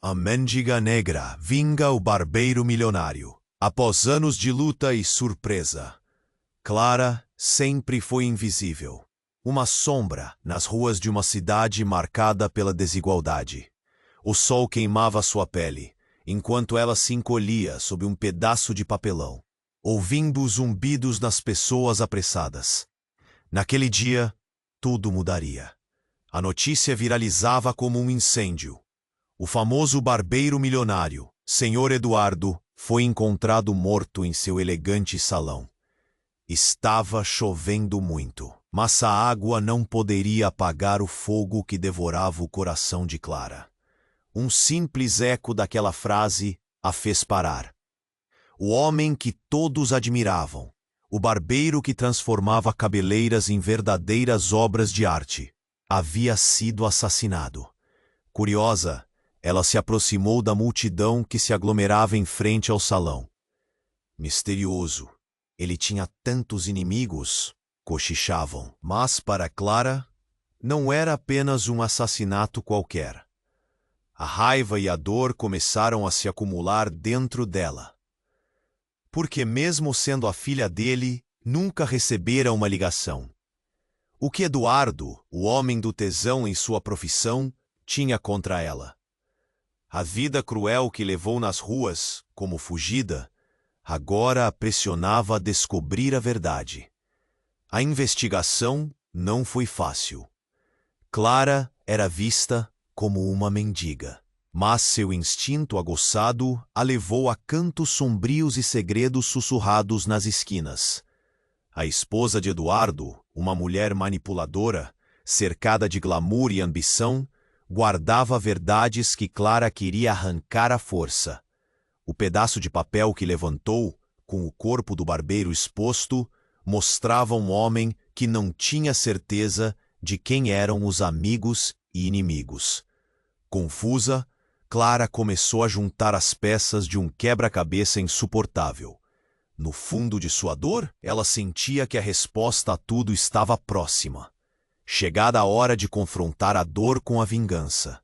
A Mendiga Negra vinga o barbeiro milionário. Após anos de luta e surpresa, Clara sempre foi invisível. Uma sombra nas ruas de uma cidade marcada pela desigualdade. O sol queimava sua pele, enquanto ela se encolhia sob um pedaço de papelão, ouvindo os zumbidos das pessoas apressadas. Naquele dia, tudo mudaria. A notícia viralizava como um incêndio. O famoso barbeiro milionário, Sr. Eduardo, foi encontrado morto em seu elegante salão. Estava chovendo muito, mas a água não poderia apagar o fogo que devorava o coração de Clara. Um simples eco daquela frase a fez parar. O homem que todos admiravam, o barbeiro que transformava cabeleiras em verdadeiras obras de arte, havia sido assassinado. Curiosa, ela se aproximou da multidão que se aglomerava em frente ao salão. Misterioso, ele tinha tantos inimigos, cochichavam. Mas para Clara, não era apenas um assassinato qualquer. A raiva e a dor começaram a se acumular dentro dela. Porque mesmo sendo a filha dele, nunca recebera uma ligação. O que Eduardo, o homem do tesão em sua profissão, tinha contra ela? A vida cruel que levou nas ruas, como fugida, agora a pressionava a descobrir a verdade. A investigação não foi fácil. Clara era vista como uma mendiga, mas seu instinto aguçado a levou a cantos sombrios e segredos sussurrados nas esquinas. A esposa de Eduardo, uma mulher manipuladora, cercada de glamour e ambição, guardava verdades que Clara queria arrancar à força. O pedaço de papel que levantou, com o corpo do barbeiro exposto, mostrava um homem que não tinha certeza de quem eram os amigos e inimigos. Confusa, Clara começou a juntar as peças de um quebra-cabeça insuportável. No fundo de sua dor, ela sentia que a resposta a tudo estava próxima. Chegada a hora de confrontar a dor com a vingança.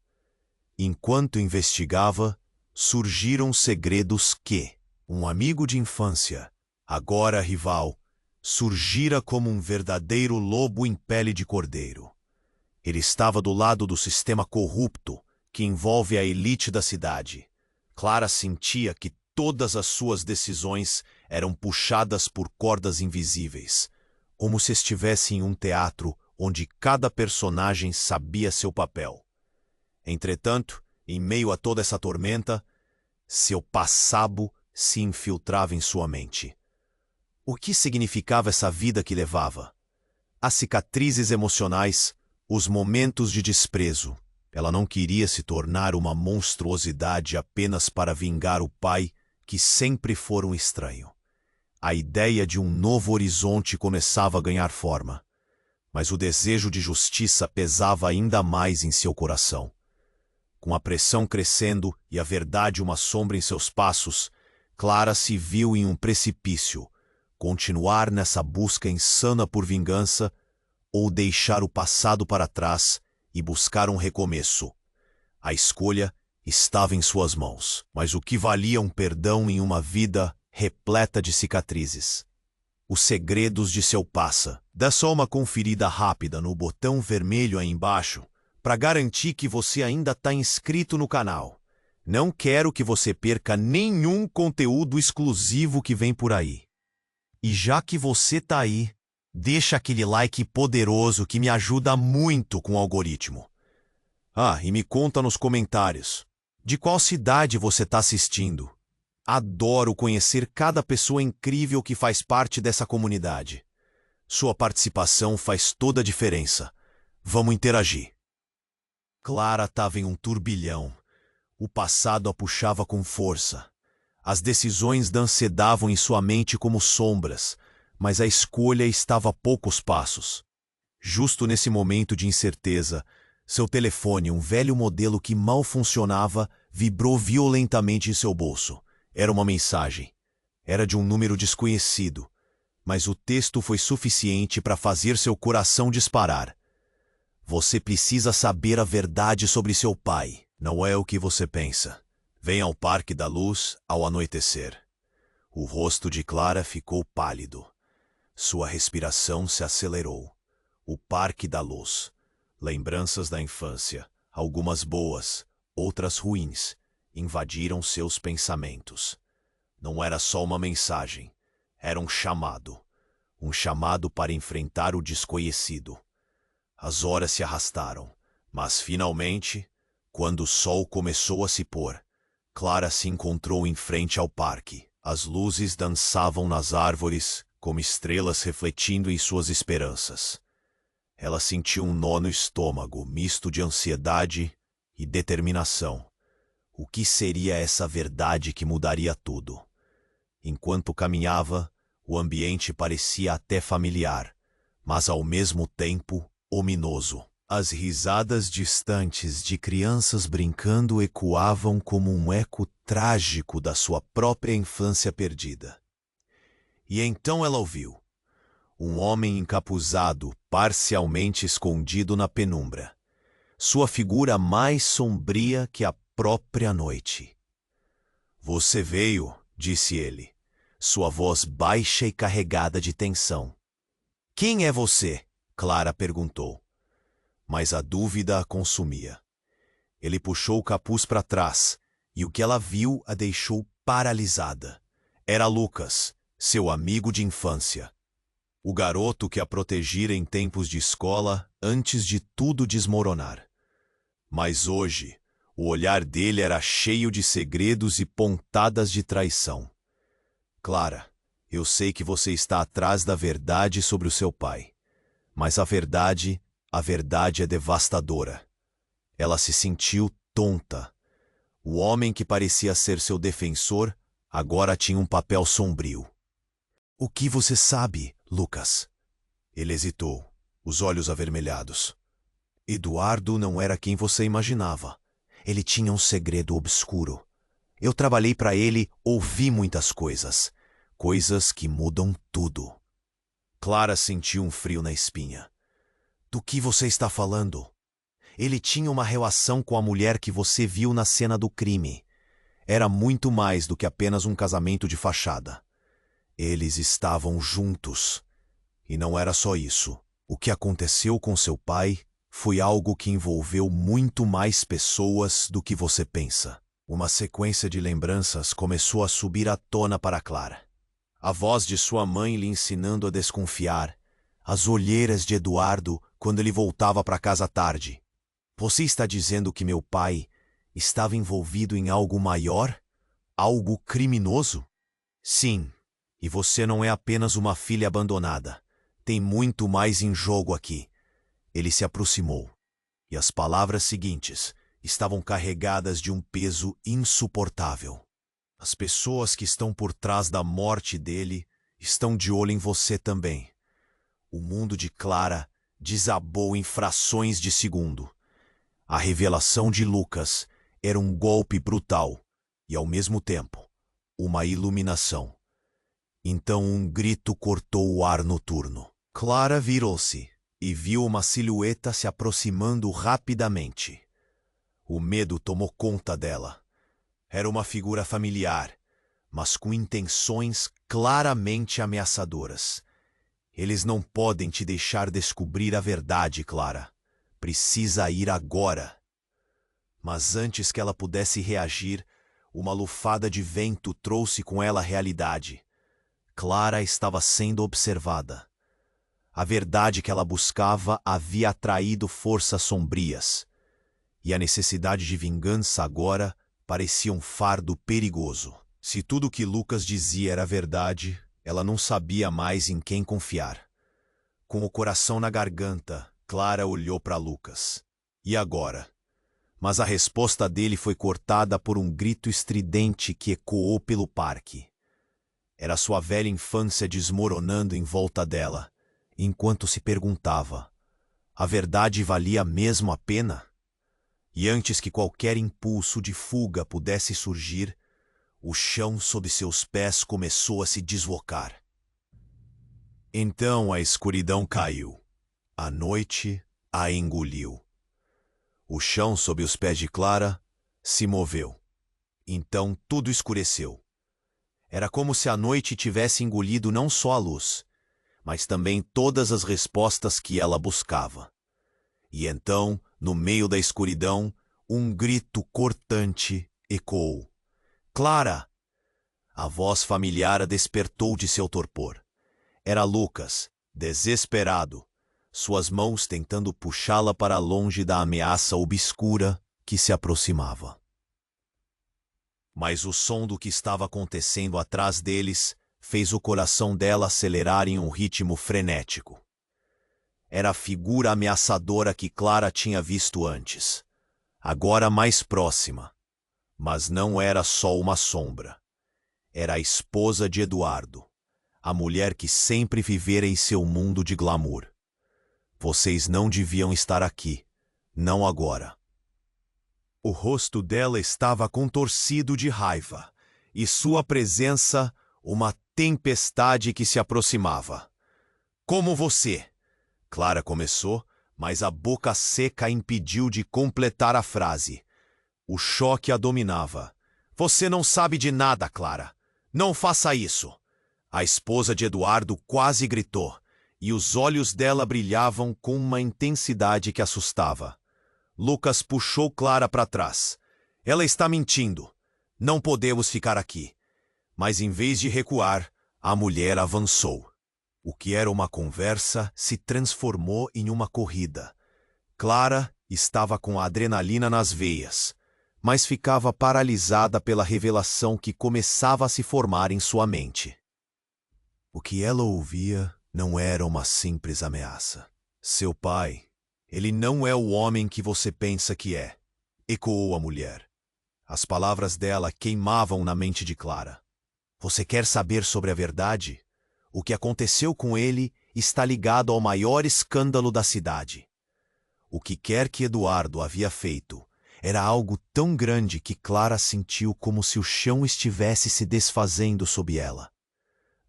Enquanto investigava, surgiram segredos que um amigo de infância, agora rival, surgira como um verdadeiro lobo em pele de cordeiro. Ele estava do lado do sistema corrupto que envolve a elite da cidade. Clara sentia que todas as suas decisões eram puxadas por cordas invisíveis, como se estivesse em um teatro onde cada personagem sabia seu papel. Entretanto, em meio a toda essa tormenta, seu passado se infiltrava em sua mente. O que significava essa vida que levava? As cicatrizes emocionais, os momentos de desprezo. Ela não queria se tornar uma monstruosidade apenas para vingar o pai que sempre fora um estranho. A ideia de um novo horizonte começava a ganhar forma, mas o desejo de justiça pesava ainda mais em seu coração. Com a pressão crescendo e a verdade uma sombra em seus passos, Clara se viu em um precipício. Continuar nessa busca insana por vingança ou deixar o passado para trás e buscar um recomeço. A escolha estava em suas mãos, mas o que valia um perdão em uma vida repleta de cicatrizes? Os segredos de seu passa. Dá só uma conferida rápida no botão vermelho aí embaixo para garantir que você ainda está inscrito no canal. Não quero que você perca nenhum conteúdo exclusivo que vem por aí. E já que você tá aí, deixa aquele like poderoso que me ajuda muito com o algoritmo. Ah, e me conta nos comentários, de qual cidade você está assistindo? Adoro conhecer cada pessoa incrível que faz parte dessa comunidade. Sua participação faz toda a diferença. Vamos interagir. Clara estava em um turbilhão. O passado a puxava com força. As decisões dancedavam em sua mente como sombras, mas a escolha estava a poucos passos. Justo nesse momento de incerteza, seu telefone, um velho modelo que mal funcionava, vibrou violentamente em seu bolso. Era uma mensagem. Era de um número desconhecido, mas o texto foi suficiente para fazer seu coração disparar. Você precisa saber a verdade sobre seu pai. Não é o que você pensa. Venha ao Parque da Luz ao anoitecer. O rosto de Clara ficou pálido. Sua respiração se acelerou. O Parque da Luz. Lembranças da infância, algumas boas, outras ruins, invadiram seus pensamentos. Não era só uma mensagem, era um chamado. Um chamado para enfrentar o desconhecido. As horas se arrastaram, mas finalmente, quando o sol começou a se pôr, Clara se encontrou em frente ao parque. As luzes dançavam nas árvores, como estrelas refletindo em suas esperanças. Ela sentiu um nó no estômago, misto de ansiedade e determinação. O que seria essa verdade que mudaria tudo? Enquanto caminhava, o ambiente parecia até familiar, mas ao mesmo tempo ominoso. As risadas distantes de crianças brincando ecoavam como um eco trágico da sua própria infância perdida. E então ela ouviu. Um homem encapuzado, parcialmente escondido na penumbra. Sua figura mais sombria que a própria noite. "Você veio", disse ele, sua voz baixa e carregada de tensão. "Quem é você?", Clara perguntou. Mas a dúvida a consumia. Ele puxou o capuz para trás, e o que ela viu a deixou paralisada. Era Lucas, seu amigo de infância. O garoto que a protegera em tempos de escola antes de tudo desmoronar. Mas hoje, o olhar dele era cheio de segredos e pontadas de traição. "Clara, eu sei que você está atrás da verdade sobre o seu pai. Mas a verdade é devastadora." Ela se sentiu tonta. O homem que parecia ser seu defensor agora tinha um papel sombrio. "O que você sabe, Lucas?" Ele hesitou, os olhos avermelhados. "Eduardo não era quem você imaginava. Ele tinha um segredo obscuro. Eu trabalhei para ele, ouvi muitas coisas. Coisas que mudam tudo." Clara sentiu um frio na espinha. "Do que você está falando?" "Ele tinha uma relação com a mulher que você viu na cena do crime. Era muito mais do que apenas um casamento de fachada. Eles estavam juntos. E não era só isso. O que aconteceu com seu pai foi algo que envolveu muito mais pessoas do que você pensa." Uma sequência de lembranças começou a subir à tona para Clara. A voz de sua mãe lhe ensinando a desconfiar. As olheiras de Eduardo quando ele voltava para casa tarde. "Você está dizendo que meu pai estava envolvido em algo maior? Algo criminoso?" "Sim, e você não é apenas uma filha abandonada. Tem muito mais em jogo aqui." Ele se aproximou, e as palavras seguintes estavam carregadas de um peso insuportável. "As pessoas que estão por trás da morte dele estão de olho em você também." O mundo de Clara desabou em frações de segundo. A revelação de Lucas era um golpe brutal e, ao mesmo tempo, uma iluminação. Então um grito cortou o ar noturno. Clara virou-se e viu uma silhueta se aproximando rapidamente. O medo tomou conta dela. Era uma figura familiar, mas com intenções claramente ameaçadoras. "Eles não podem te deixar descobrir a verdade, Clara. Precisa ir agora." Mas antes que ela pudesse reagir, uma lufada de vento trouxe com ela a realidade. Clara estava sendo observada. A verdade que ela buscava havia atraído forças sombrias. E a necessidade de vingança agora parecia um fardo perigoso. Se tudo o que Lucas dizia era verdade, ela não sabia mais em quem confiar. Com o coração na garganta, Clara olhou para Lucas. "E agora?" Mas a resposta dele foi cortada por um grito estridente que ecoou pelo parque. Era sua velha infância desmoronando em volta dela, enquanto se perguntava: a verdade valia mesmo a pena? E antes que qualquer impulso de fuga pudesse surgir, o chão sob seus pés começou a se deslocar. Então a escuridão caiu. A noite a engoliu. O chão sob os pés de Clara se moveu. Então tudo escureceu. Era como se a noite tivesse engolido não só a luz, mas também todas as respostas que ela buscava. E então, no meio da escuridão, um grito cortante ecoou. Clara! A voz familiar a despertou de seu torpor. Era Lucas, desesperado, suas mãos tentando puxá-la para longe da ameaça obscura que se aproximava. Mas o som do que estava acontecendo atrás deles fez o coração dela acelerar em um ritmo frenético. Era a figura ameaçadora que Clara tinha visto antes, agora mais próxima. Mas não era só uma sombra. Era a esposa de Eduardo, a mulher que sempre vivera em seu mundo de glamour. Vocês não deviam estar aqui, não agora. O rosto dela estava contorcido de raiva, e sua presença uma tempestade que se aproximava. Como você? Clara começou, mas a boca seca a impediu de completar a frase. O choque a dominava. Você não sabe de nada, Clara. Não faça isso. A esposa de Eduardo quase gritou, e os olhos dela brilhavam com uma intensidade que assustava. Lucas puxou Clara para trás. Ela está mentindo. Não podemos ficar aqui. Mas em vez de recuar, a mulher avançou. O que era uma conversa se transformou em uma corrida. Clara estava com a adrenalina nas veias, mas ficava paralisada pela revelação que começava a se formar em sua mente. O que ela ouvia não era uma simples ameaça. Seu pai, ele não é o homem que você pensa que é, ecoou a mulher. As palavras dela queimavam na mente de Clara. Você quer saber sobre a verdade? O que aconteceu com ele está ligado ao maior escândalo da cidade. O que quer que Eduardo havia feito era algo tão grande que Clara sentiu como se o chão estivesse se desfazendo sob ela.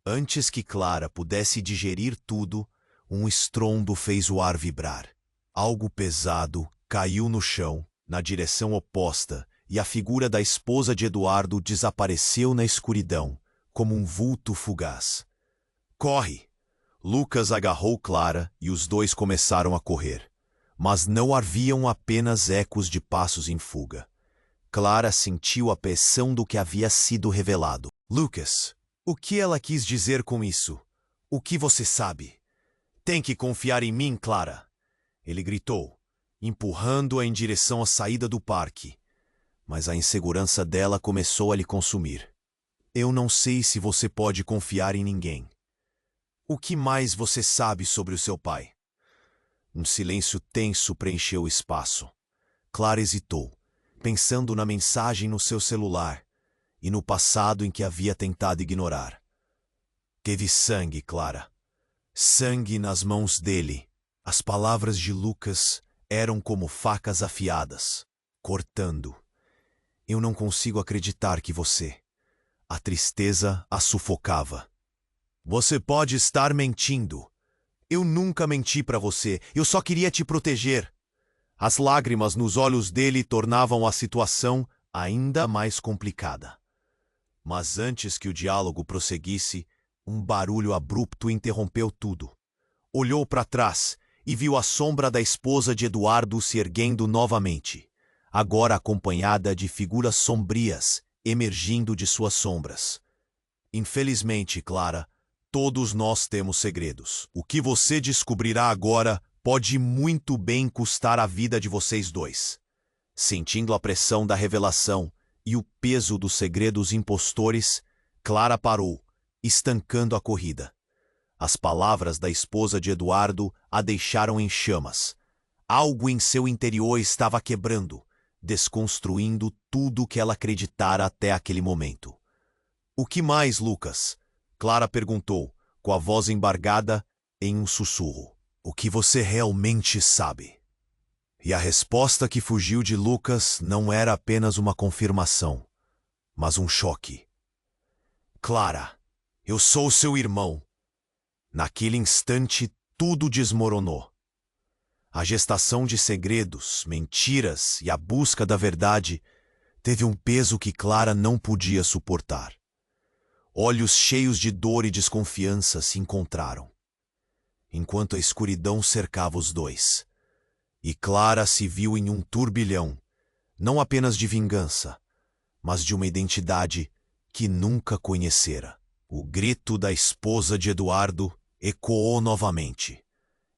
Antes que Clara pudesse digerir tudo, um estrondo fez o ar vibrar. Algo pesado caiu no chão, na direção oposta, e a figura da esposa de Eduardo desapareceu na escuridão, como um vulto fugaz. Corre! Lucas agarrou Clara e os dois começaram a correr. Mas não haviam apenas ecos de passos em fuga. Clara sentiu a pressão do que havia sido revelado. Lucas, o que ela quis dizer com isso? O que você sabe? Tem que confiar em mim, Clara. Ele gritou, empurrando-a em direção à saída do parque. Mas a insegurança dela começou a lhe consumir. Eu não sei se você pode confiar em ninguém. O que mais você sabe sobre o seu pai? Um silêncio tenso preencheu o espaço. Clara hesitou, pensando na mensagem no seu celular e no passado em que havia tentado ignorar. Teve sangue, Clara. Sangue nas mãos dele. As palavras de Lucas eram como facas afiadas, cortando. Eu não consigo acreditar que você... A tristeza a sufocava. Você pode estar mentindo. Eu nunca menti para você, eu só queria te proteger. As lágrimas nos olhos dele tornavam a situação ainda mais complicada. Mas antes que o diálogo prosseguisse, um barulho abrupto interrompeu tudo. Olhou para trás e viu a sombra da esposa de Eduardo se erguendo novamente, agora acompanhada de figuras sombrias emergindo de suas sombras. Infelizmente, Clara, todos nós temos segredos. O que você descobrirá agora pode muito bem custar a vida de vocês dois. Sentindo a pressão da revelação e o peso dos segredos impostores, Clara parou, estancando a corrida. As palavras da esposa de Eduardo a deixaram em chamas. Algo em seu interior estava quebrando, desconstruindo tudo o que ela acreditara até aquele momento. O que mais, Lucas? Clara perguntou, com a voz embargada em um sussurro. O que você realmente sabe? E a resposta que fugiu de Lucas não era apenas uma confirmação, mas um choque. Clara, eu sou seu irmão. Naquele instante, tudo desmoronou. A gestação de segredos, mentiras e a busca da verdade teve um peso que Clara não podia suportar. Olhos cheios de dor e desconfiança se encontraram, enquanto a escuridão cercava os dois. E Clara se viu em um turbilhão, não apenas de vingança, mas de uma identidade que nunca conhecera. O grito da esposa de Eduardo ecoou novamente,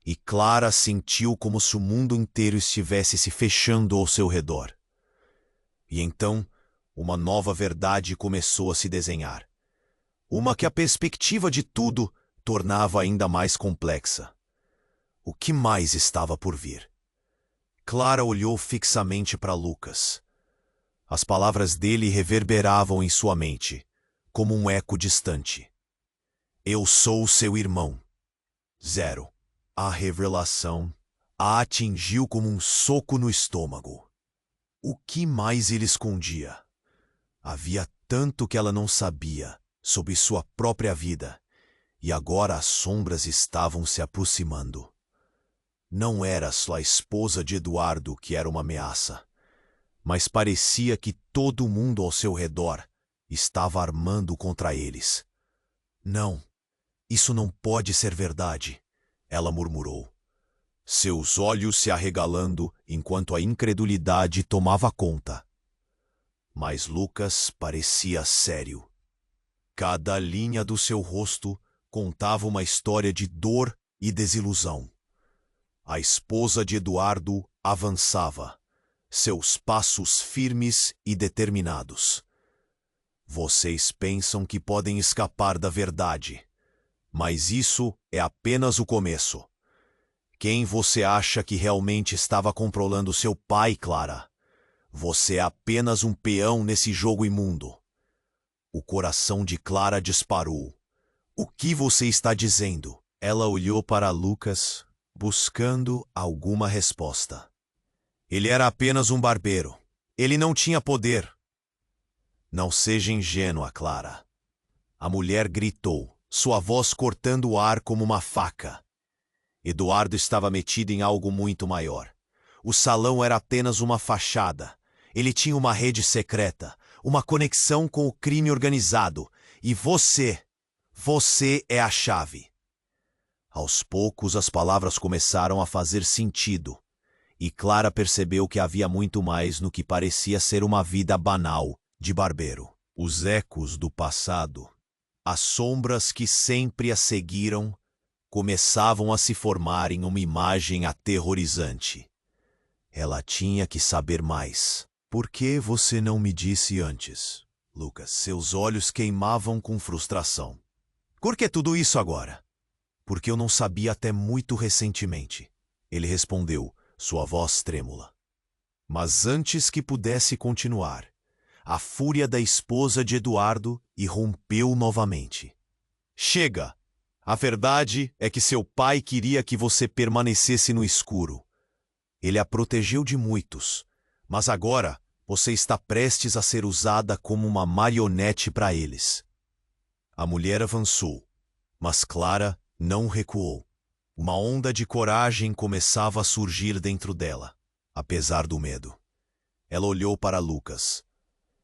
e Clara sentiu como se o mundo inteiro estivesse se fechando ao seu redor. E então, uma nova verdade começou a se desenhar. Uma que a perspectiva de tudo tornava ainda mais complexa. O que mais estava por vir? Clara olhou fixamente para Lucas. As palavras dele reverberavam em sua mente, como um eco distante. Eu sou seu irmão. 0. A revelação a atingiu como um soco no estômago. O que mais ele escondia? Havia tanto que ela não sabia sobre sua própria vida, e agora as sombras estavam se aproximando. Não era só a esposa de Eduardo que era uma ameaça, mas parecia que todo mundo ao seu redor estava armando contra eles. Não, isso não pode ser verdade, ela murmurou, seus olhos se arregalando enquanto a incredulidade tomava conta. Mas Lucas parecia sério. Cada linha do seu rosto contava uma história de dor e desilusão. A esposa de Eduardo avançava, seus passos firmes e determinados. Vocês pensam que podem escapar da verdade, mas isso é apenas o começo. Quem você acha que realmente estava controlando seu pai, Clara? Você é apenas um peão nesse jogo imundo. O coração de Clara disparou. O que você está dizendo? Ela olhou para Lucas, buscando alguma resposta. Ele era apenas um barbeiro. Ele não tinha poder. Não seja ingênua, Clara. A mulher gritou, sua voz cortando o ar como uma faca. Eduardo estava metido em algo muito maior. O salão era apenas uma fachada. Ele tinha uma rede secreta, uma conexão com o crime organizado. E você é a chave. Aos poucos as palavras começaram a fazer sentido, e Clara percebeu que havia muito mais no que parecia ser uma vida banal de barbeiro. Os ecos do passado, as sombras que sempre a seguiram, começavam a se formar em uma imagem aterrorizante. Ela tinha que saber mais. Por que você não me disse antes? Lucas, seus olhos queimavam com frustração. Por que tudo isso agora? Porque eu não sabia até muito recentemente. Ele respondeu, sua voz trêmula. Mas antes que pudesse continuar, a fúria da esposa de Eduardo irrompeu novamente. Chega! A verdade é que seu pai queria que você permanecesse no escuro. Ele a protegeu de muitos, mas agora você está prestes a ser usada como uma marionete para eles. A mulher avançou, mas Clara não recuou. Uma onda de coragem começava a surgir dentro dela, apesar do medo. Ela olhou para Lucas.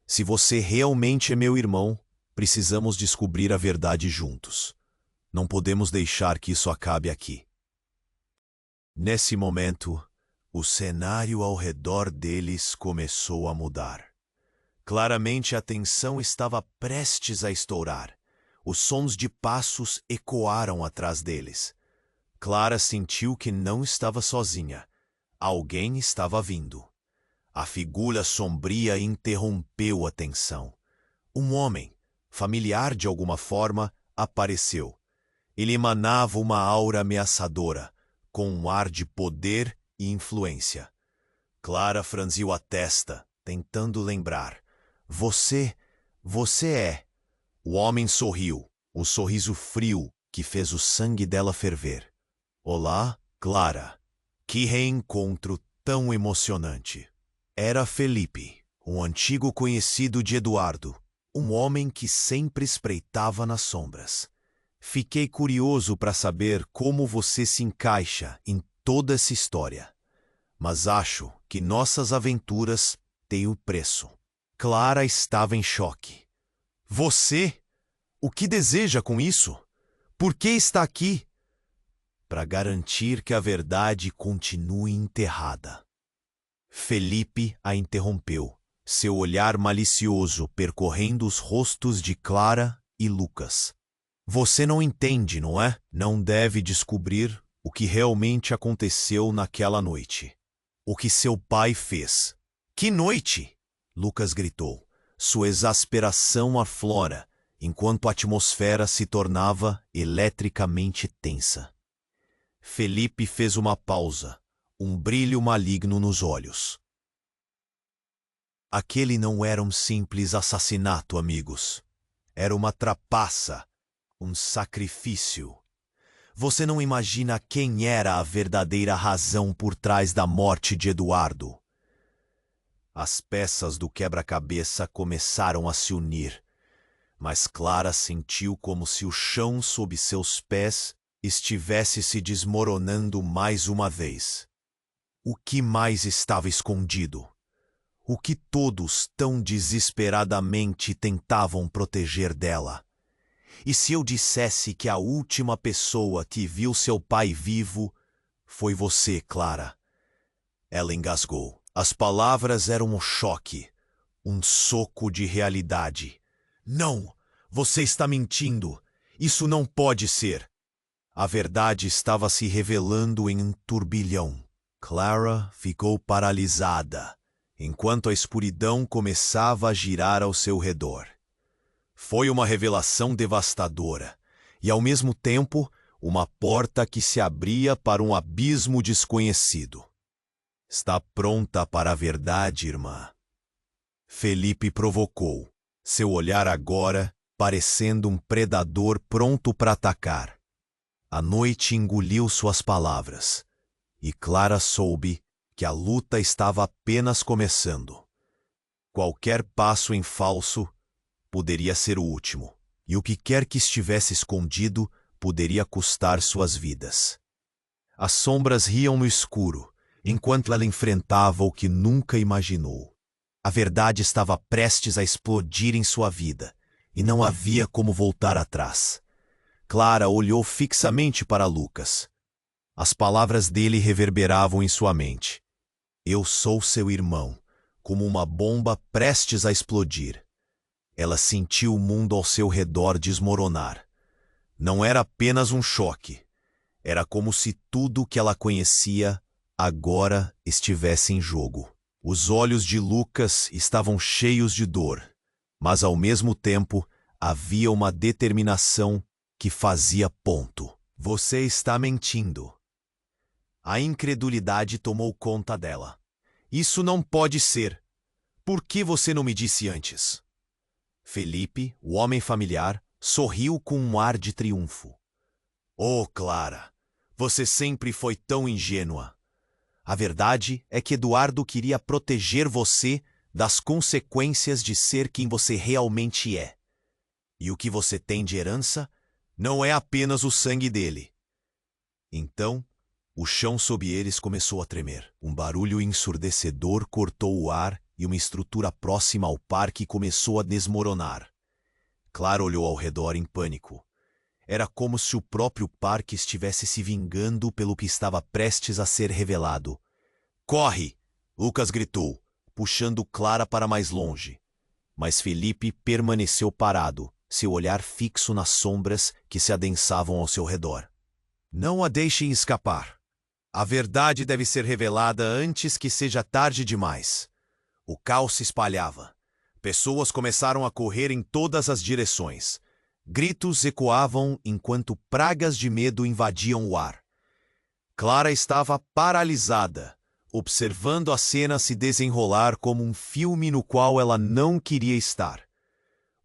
Se você realmente é meu irmão, precisamos descobrir a verdade juntos. Não podemos deixar que isso acabe aqui. Nesse momento, o cenário ao redor deles começou a mudar. Claramente a tensão estava prestes a estourar. Os sons de passos ecoaram atrás deles. Clara sentiu que não estava sozinha. Alguém estava vindo. A figura sombria interrompeu a tensão. Um homem, familiar de alguma forma, apareceu. Ele emanava uma aura ameaçadora, com um ar de poder e influência. Clara franziu a testa, tentando lembrar. Você é... O homem sorriu, um sorriso frio que fez o sangue dela ferver. Olá, Clara. Que reencontro tão emocionante. Era Felipe, um antigo conhecido de Eduardo, um homem que sempre espreitava nas sombras. Fiquei curioso para saber como você se encaixa em toda essa história. Mas acho que nossas aventuras têm o preço. Clara estava em choque. Você? O que deseja com isso? Por que está aqui? Para garantir que a verdade continue enterrada. Felipe a interrompeu, seu olhar malicioso percorrendo os rostos de Clara e Lucas. Você não entende, não é? Não deve descobrir o que realmente aconteceu naquela noite. O que seu pai fez. Que noite? Lucas gritou. Sua exasperação aflora, enquanto a atmosfera se tornava eletricamente tensa. Felipe fez uma pausa, um brilho maligno nos olhos. Aquele não era um simples assassinato, amigos. Era uma trapaça, um sacrifício. Você não imagina quem era a verdadeira razão por trás da morte de Eduardo. As peças do quebra-cabeça começaram a se unir, mas Clara sentiu como se o chão sob seus pés estivesse se desmoronando mais uma vez. O que mais estava escondido? O que todos tão desesperadamente tentavam proteger dela? E se eu dissesse que a última pessoa que viu seu pai vivo foi você, Clara? Ela engasgou. As palavras eram um choque, um soco de realidade. Não! Você está mentindo! Isso não pode ser! A verdade estava se revelando em um turbilhão. Clara ficou paralisada, enquanto a escuridão começava a girar ao seu redor. Foi uma revelação devastadora, e ao mesmo tempo, uma porta que se abria para um abismo desconhecido. Está pronta para a verdade, irmã? Felipe provocou, seu olhar agora parecendo um predador pronto para atacar. A noite engoliu suas palavras, e Clara soube que a luta estava apenas começando. Qualquer passo em falso poderia ser o último, e o que quer que estivesse escondido poderia custar suas vidas. As sombras riam no escuro, enquanto ela enfrentava o que nunca imaginou. A verdade estava prestes a explodir em sua vida, e não havia como voltar atrás. Clara olhou fixamente para Lucas. As palavras dele reverberavam em sua mente. Eu sou seu irmão, como uma bomba prestes a explodir. Ela sentiu o mundo ao seu redor desmoronar. Não era apenas um choque. Era como se tudo o que ela conhecia agora estivesse em jogo. Os olhos de Lucas estavam cheios de dor, mas ao mesmo tempo havia uma determinação que fazia ponto. Você está mentindo. A incredulidade tomou conta dela. Isso não pode ser. Por que você não me disse antes? Felipe, o homem familiar, sorriu com um ar de triunfo. Oh, Clara, você sempre foi tão ingênua. A verdade é que Eduardo queria proteger você das consequências de ser quem você realmente é. E o que você tem de herança não é apenas o sangue dele. Então, o chão sob eles começou a tremer. Um barulho ensurdecedor cortou o ar e uma estrutura próxima ao parque começou a desmoronar. Clara olhou ao redor em pânico. Era como se o próprio parque estivesse se vingando pelo que estava prestes a ser revelado. Corre! Lucas gritou, puxando Clara para mais longe. Mas Felipe permaneceu parado, seu olhar fixo nas sombras que se adensavam ao seu redor. Não a deixem escapar. A verdade deve ser revelada antes que seja tarde demais. O caos se espalhava. Pessoas começaram a correr em todas as direções. Gritos ecoavam enquanto pragas de medo invadiam o ar. Clara estava paralisada, observando a cena se desenrolar como um filme no qual ela não queria estar.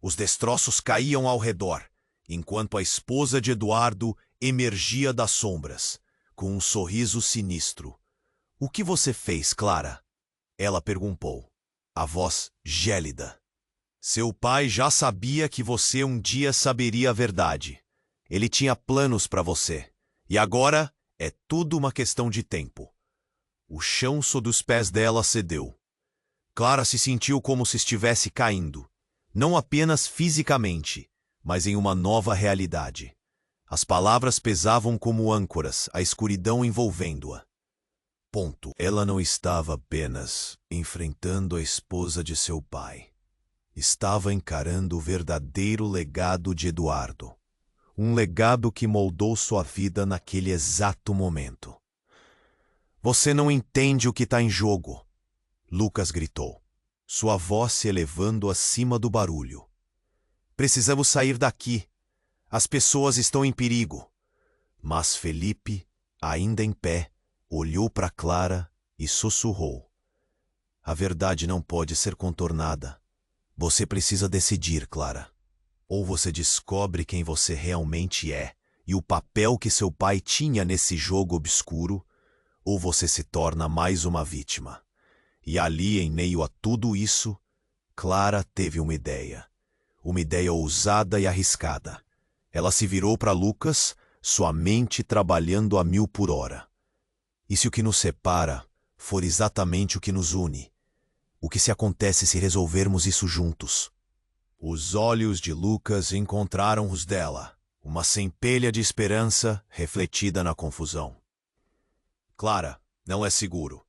Os destroços caíam ao redor, enquanto a esposa de Eduardo emergia das sombras, com um sorriso sinistro. — O que você fez, Clara? Ela perguntou, a voz gélida. Seu pai já sabia que você um dia saberia a verdade. Ele tinha planos para você. E agora é tudo uma questão de tempo. O chão sob os pés dela cedeu. Clara se sentiu como se estivesse caindo, não apenas fisicamente, mas em uma nova realidade. As palavras pesavam como âncoras, a escuridão envolvendo-a. Ela não estava apenas enfrentando a esposa de seu pai. Estava encarando o verdadeiro legado de Eduardo. Um legado que moldou sua vida naquele exato momento. Você não entende o que está em jogo, Lucas gritou, sua voz se elevando acima do barulho. Precisamos sair daqui. As pessoas estão em perigo. Mas Felipe, ainda em pé, olhou para Clara e sussurrou. A verdade não pode ser contornada. Você precisa decidir, Clara. Ou você descobre quem você realmente é e o papel que seu pai tinha nesse jogo obscuro, ou você se torna mais uma vítima. E ali, em meio a tudo isso, Clara teve uma ideia ousada e arriscada. Ela se virou para Lucas, sua mente trabalhando a 1000 por hora. E se o que nos separa for exatamente o que nos une? O que se acontece se resolvermos isso juntos? Os olhos de Lucas encontraram os dela, uma centelha de esperança refletida na confusão. Clara, não é seguro.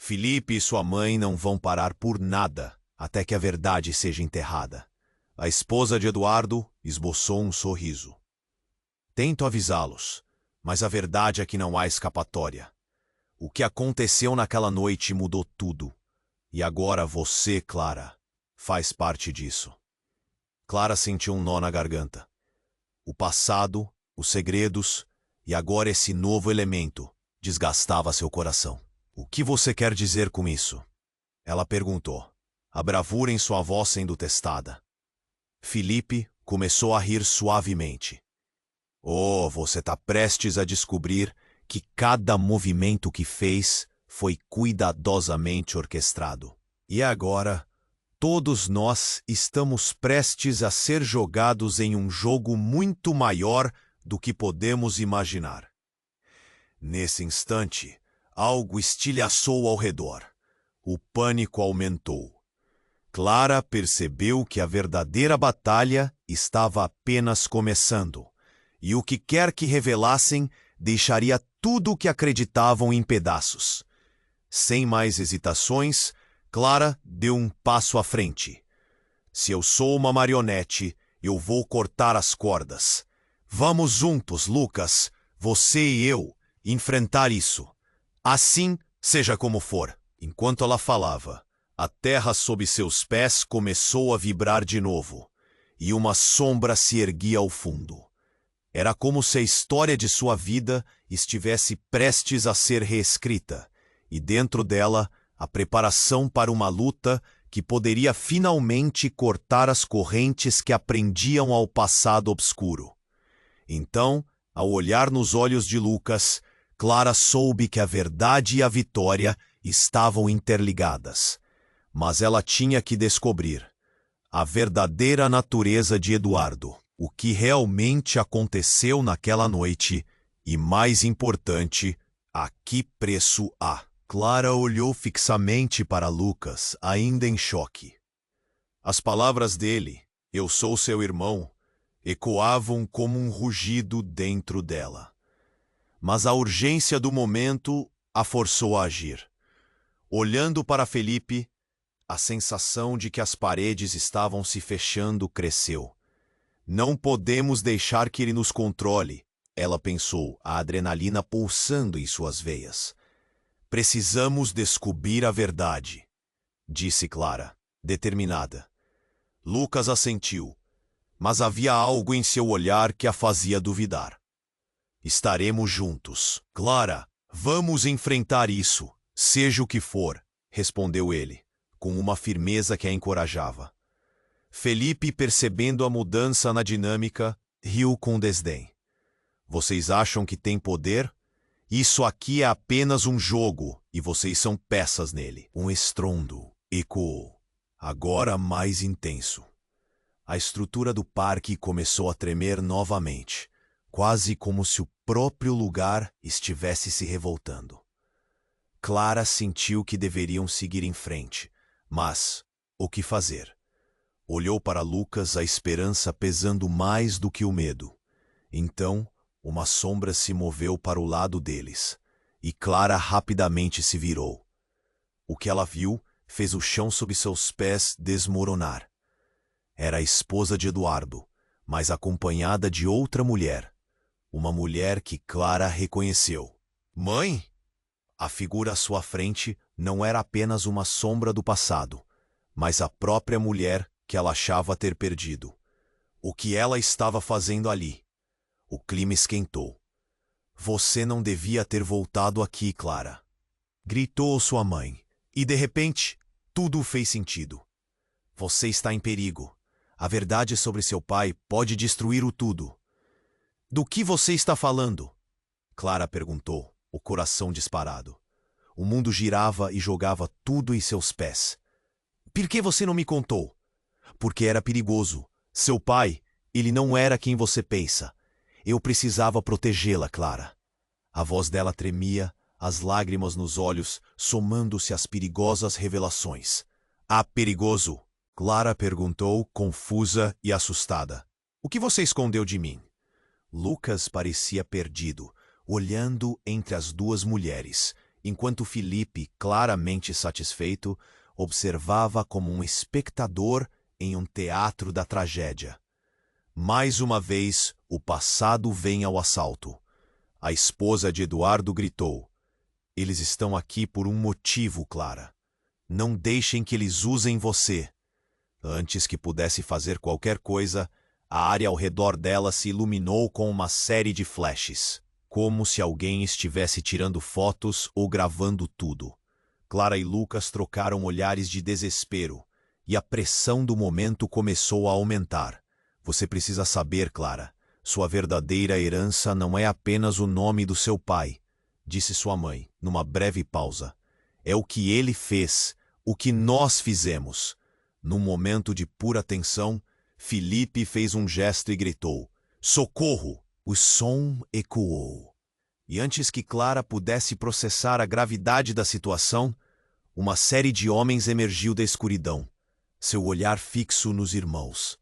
Felipe e sua mãe não vão parar por nada até que a verdade seja enterrada. A esposa de Eduardo esboçou um sorriso. Tento avisá-los, mas a verdade é que não há escapatória. O que aconteceu naquela noite mudou tudo. E agora você, Clara, faz parte disso. Clara sentiu um nó na garganta. O passado, os segredos e agora esse novo elemento desgastava seu coração. O que você quer dizer com isso? Ela perguntou, a bravura em sua voz sendo testada. Felipe começou a rir suavemente. Oh, você está prestes a descobrir que cada movimento que fez foi cuidadosamente orquestrado. E agora, todos nós estamos prestes a ser jogados em um jogo muito maior do que podemos imaginar. Nesse instante, algo estilhaçou ao redor. O pânico aumentou. Clara percebeu que a verdadeira batalha estava apenas começando, e o que quer que revelassem deixaria tudo o que acreditavam em pedaços. Sem mais hesitações, Clara deu um passo à frente. Se eu sou uma marionete, eu vou cortar as cordas. Vamos juntos, Lucas, você e eu, enfrentar isso. Assim, seja como for. Enquanto ela falava, a terra sob seus pés começou a vibrar de novo, e uma sombra se erguia ao fundo. Era como se a história de sua vida estivesse prestes a ser reescrita, e dentro dela, a preparação para uma luta que poderia finalmente cortar as correntes que aprendiam ao passado obscuro. Então, ao olhar nos olhos de Lucas, Clara soube que a verdade e a vitória estavam interligadas. Mas ela tinha que descobrir a verdadeira natureza de Eduardo, o que realmente aconteceu naquela noite e, mais importante, a que preço há. Clara olhou fixamente para Lucas, ainda em choque. As palavras dele, "Eu sou seu irmão", ecoavam como um rugido dentro dela. Mas a urgência do momento a forçou a agir. Olhando para Felipe, a sensação de que as paredes estavam se fechando cresceu. Não podemos deixar que ele nos controle, ela pensou, a adrenalina pulsando em suas veias. Precisamos descobrir a verdade, disse Clara, determinada. Lucas assentiu, mas havia algo em seu olhar que a fazia duvidar. Estaremos juntos. Clara, vamos enfrentar isso, seja o que for, respondeu ele, com uma firmeza que a encorajava. Felipe, percebendo a mudança na dinâmica, riu com desdém. Vocês acham que têm poder? Isso aqui é apenas um jogo, e vocês são peças nele. Um estrondo ecoou, agora mais intenso. A estrutura do parque começou a tremer novamente, quase como se o próprio lugar estivesse se revoltando. Clara sentiu que deveriam seguir em frente, Mas, o que fazer? Olhou para Lucas, a esperança pesando mais do que o medo. Então, uma sombra se moveu para o lado deles, e Clara rapidamente se virou. O que ela viu fez o chão sob seus pés desmoronar. Era a esposa de Eduardo, mas acompanhada de outra mulher. Uma mulher que Clara reconheceu. Mãe! A figura à sua frente não era apenas uma sombra do passado, mas a própria mulher que ela achava ter perdido. O que ela estava fazendo ali? O clima esquentou. Você não devia ter voltado aqui, Clara. Gritou sua mãe, e de repente, tudo fez sentido. Você está em perigo. A verdade sobre seu pai pode destruir o tudo. Do que você está falando? Clara perguntou, o coração disparado. O mundo girava e jogava tudo em seus pés. Por que você não me contou? Porque era perigoso. Seu pai, ele não era quem você pensa. Eu precisava protegê-la, Clara. A voz dela tremia, as lágrimas nos olhos, somando-se às perigosas revelações. Ah, perigoso? Clara perguntou, confusa e assustada. O que você escondeu de mim? Lucas parecia perdido, olhando entre as duas mulheres, enquanto Felipe, claramente satisfeito, observava como um espectador em um teatro da tragédia. Mais uma vez, o passado vem ao assalto. A esposa de Eduardo gritou. Eles estão aqui por um motivo, Clara. Não deixem que eles usem você. Antes que pudesse fazer qualquer coisa, a área ao redor dela se iluminou com uma série de flashes, como se alguém estivesse tirando fotos ou gravando tudo. Clara e Lucas trocaram olhares de desespero, e a pressão do momento começou a aumentar. Você precisa saber, Clara, sua verdadeira herança não é apenas o nome do seu pai, disse sua mãe, numa breve pausa. É o que ele fez, o que nós fizemos. Num momento de pura tensão, Felipe fez um gesto e gritou, socorro! O som ecoou. E antes que Clara pudesse processar a gravidade da situação, uma série de homens emergiu da escuridão, seu olhar fixo nos irmãos.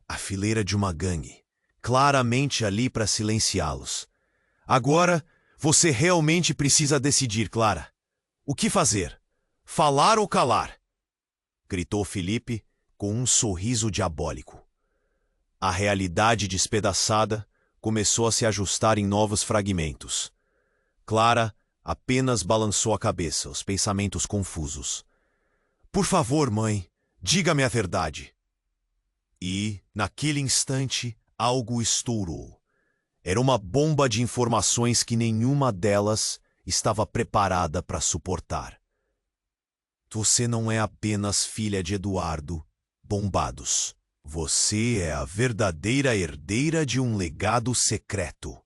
A fileira de uma gangue, claramente ali para silenciá-los. Agora, você realmente precisa decidir, Clara. O que fazer? Falar ou calar? Gritou Felipe com um sorriso diabólico. A realidade despedaçada começou a se ajustar em novos fragmentos. Clara apenas balançou a cabeça, os pensamentos confusos. Por favor, mãe, diga-me a verdade. E, naquele instante, algo estourou. Era uma bomba de informações que nenhuma delas estava preparada para suportar. Você não é apenas filha de Eduardo Bombados. Você é a verdadeira herdeira de um legado secreto.